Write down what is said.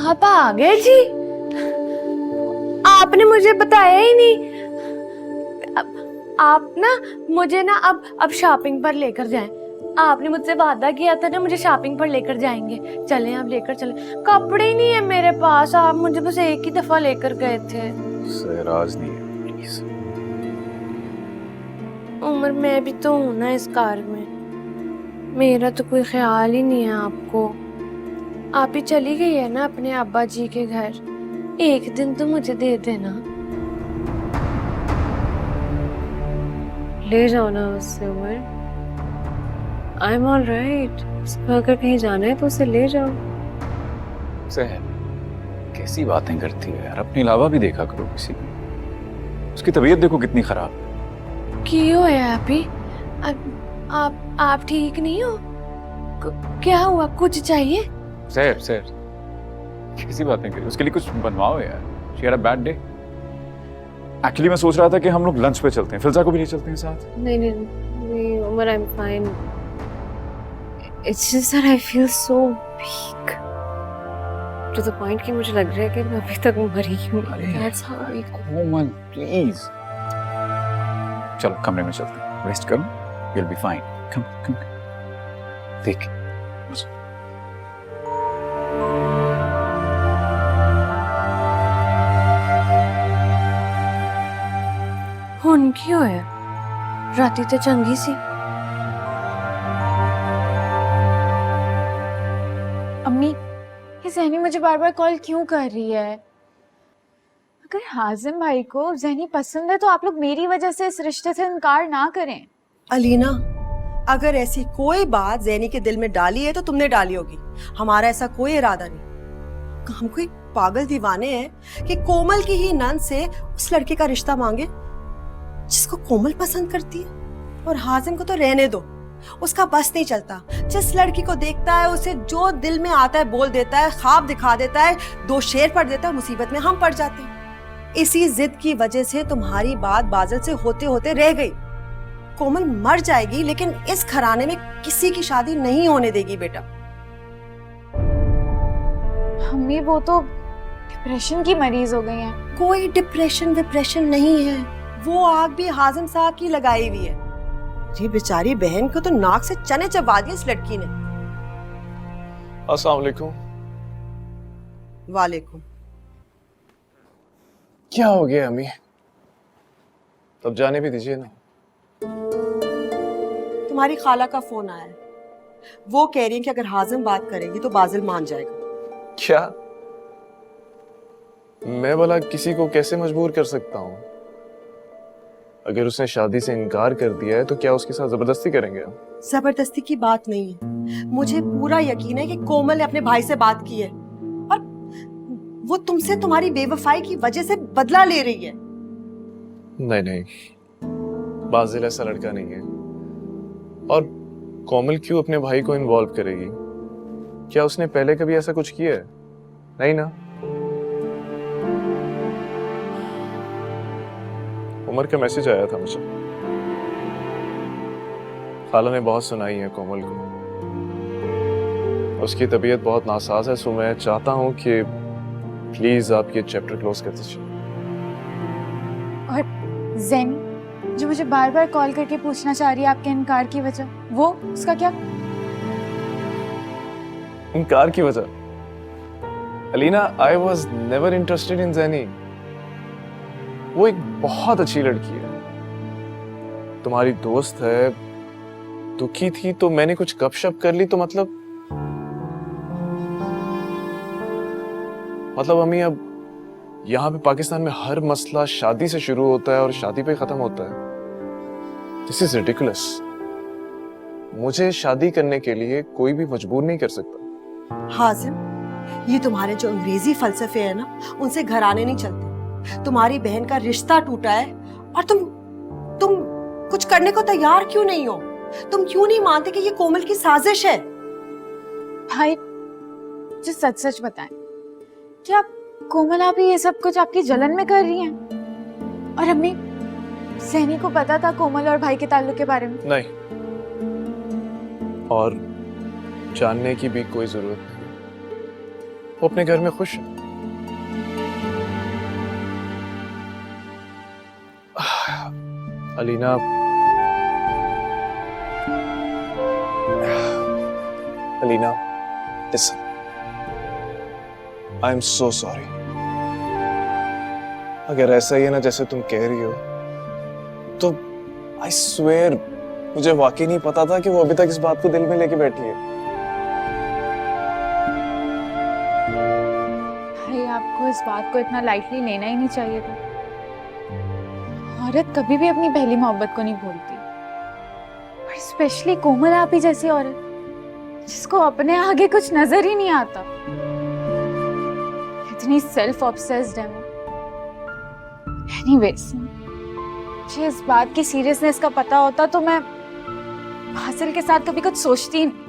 आप आ गए जी? आपने मुझे बताया ही नहीं। आप ना मुझे ना अब शॉपिंग पर लेकर जाएं। आपने मुझसे वादा किया था ना, मुझे शॉपिंग पर लेकर जाएंगे। चलें, आप लेकर चलें। कपड़े ही नहीं है मेरे पास, आप मुझे बस एक ही दफा लेकर गए थे। सहराज नहीं है, प्लीज। उमर, मैं भी तो हूं ना इस कार में, मेरा तो कोई ख्याल ही नहीं है आपको। आप ही चली गई है ना अपने अब्बा जी के घर, एक दिन तो मुझे दे देना। ले जाओ ना उससे Umar, I am all right. उसको अगर कहीं जाना है तो उसे ले जाओ। सहर, कैसी बातें करती है यार, अपने अलावा भी देखा करो किसी को। उसकी तबीयत देखो कितनी खराब है। क्यों है अभी? आप ठीक नहीं हो? क्या हुआ, कुछ चाहिए? सहर सहर, कैसी बातें करी, उसके लिए कुछ बनवाओ यार। She had a bad day. Actually मैं सोच रहा था कि हम लोग लंच पे चलते हैं, फिल्जा को भी नहीं चलते हैं साथ। नहीं नहीं नहीं Umar, I am fine. It's just that I feel so weak to the point कि मुझे लग रहा है कि मैं अभी तक मरी हूँ। That's how weak. Komal please, चलो कमरे में चलते हैं, रेस्ट करो, you will be fine. Come come, देख हुन क्यों है? राती तो चंगी सी। अम्मी, ये ज़ैनी मुझे बार बार कॉल क्यों कर रही है? अगर हाजिम भाई को ज़ैनी पसंद है तो आप लोग मेरी वजह से इस रिश्ते से इनकार ना करें। अलीना, अगर ऐसी कोई बात ज़ैनी के दिल में डाली है तो तुमने डाली होगी, हमारा ऐसा कोई इरादा नहीं। हम कोई पागल दीवाने हैं कि कोमल की ही नंद से उस लड़के का रिश्ता मांगे जिसको कोमल पसंद करती है। और हाजिम को तो रहने दो, उसका बस नहीं चलता। जिस लड़की को देखता है उसे जो दिल में आता है बोल देता है, ख्वाब दिखा देता है, दो शेर पढ़ देता है, मुसीबत में हम पड़ जाते हैं। इसी जिद की वजह से तुम्हारी बात बादल से होते होते रह गई। कोमल मर जाएगी लेकिन इस घराने में किसी की शादी नहीं होने देगी बेटा। अम्मी, वो तो डिप्रेशन की मरीज हो गई हैं। कोई डिप्रेशन नहीं है, वो आग भी हाजिम साहब की लगाई हुई है। ये बेचारी बहन को तो नाक से चने चबा दिए इस लड़की ने। अस्सलाम वालेकुम। वालेकुम। क्या हो गया अम्मी? तब जाने भी दीजिए ना। तुम्हारी खाला का फोन आया है, वो कह रही है कि अगर हाजिम बात करेगी तो बाजिल मान जाएगा। क्या? मैं भला किसी को कैसे मजबूर कर सकता हूँ? अगर उसने शादी से इनकार कर दिया है तो क्या उसके साथ जबरदस्ती करेंगे हम? जबरदस्ती की बात नहीं है, मुझे पूरा यकीन है कि कोमल ने अपने भाई से बात की है और वो तुमसे तुम्हारी बेवफाई की वजह से बदला ले रही है। नहीं नहीं, बाजिल ऐसा लड़का नहीं है। और कोमल क्यों अपने भाई को इन्वॉल्व करेगी? क्या उसने पहले कभी ऐसा कुछ किया है? नहीं ना। उमर का मैसेज आया था मुझे, खाला ने बहुत सुनाई है कोमल को, उसकी तबीयत बहुत नासाज है। सो मैं चाहता हूँ कि प्लीज आप ये चैप्टर क्लोज कर दीजिए। और ज़ैनी जो मुझे बार बार कॉल करके पूछना चाह रही है आपके इनकार की वजह, वो उसका क्या? इनकार की वजह? Alina, I was never interested in Zaini. वो एक बहुत अच्छी लड़की है, तुम्हारी दोस्त है। दुखी थी तो मैंने कुछ गपशप कर ली तो मतलब अम्मी, अब यहाँ पे पाकिस्तान में हर मसला शादी से शुरू होता है और शादी पे खत्म होता है। This is ridiculous. मुझे शादी करने के लिए कोई भी मजबूर नहीं कर सकता। हाजिम, ये तुम्हारे जो अंग्रेजी फलसफे है ना, उनसे घराने नहीं चलते। तुम्हारी बहन का रिश्ता टूटा है और तुम कुछ करने को तैयार क्यों नहीं हो? तुम क्यों नहीं मानते कि ये कोमल की साजिश है? भाई, जो सच सच बताएं, क्या कोमल आप ये सब कुछ आपकी जलन में कर रही हैं? और अम्मी, ज़ैनी को पता था कोमल और भाई के ताल्लुक के बारे में? नहीं, और जानने की भी कोई जरूरत नहीं। वो अपने घर में खुश है। Alina, Alina, listen, I am so sorry. अगर ऐसा ही है ना जैसे तुम कह रही हो, तो I swear मुझे वाकई नहीं पता था कि वो अभी तक इस बात को दिल में लेके बैठी है। भाई आपको इस बात को इतना लाइटली लेना ही नहीं चाहिए था। औरत कभी भी अपनी पहली मोहब्बत को नहीं भूलती, और स्पेशली कोमल आपी जैसी औरत जिसको अपने आगे कुछ नजर ही नहीं आता। इतनी सेल्फ ऑब्सेस्ड है वो। एनीवेज, मुझे इस बात की सीरियसनेस का पता होता तो मैं फासिल के साथ कभी कुछ सोचती ही नहीं।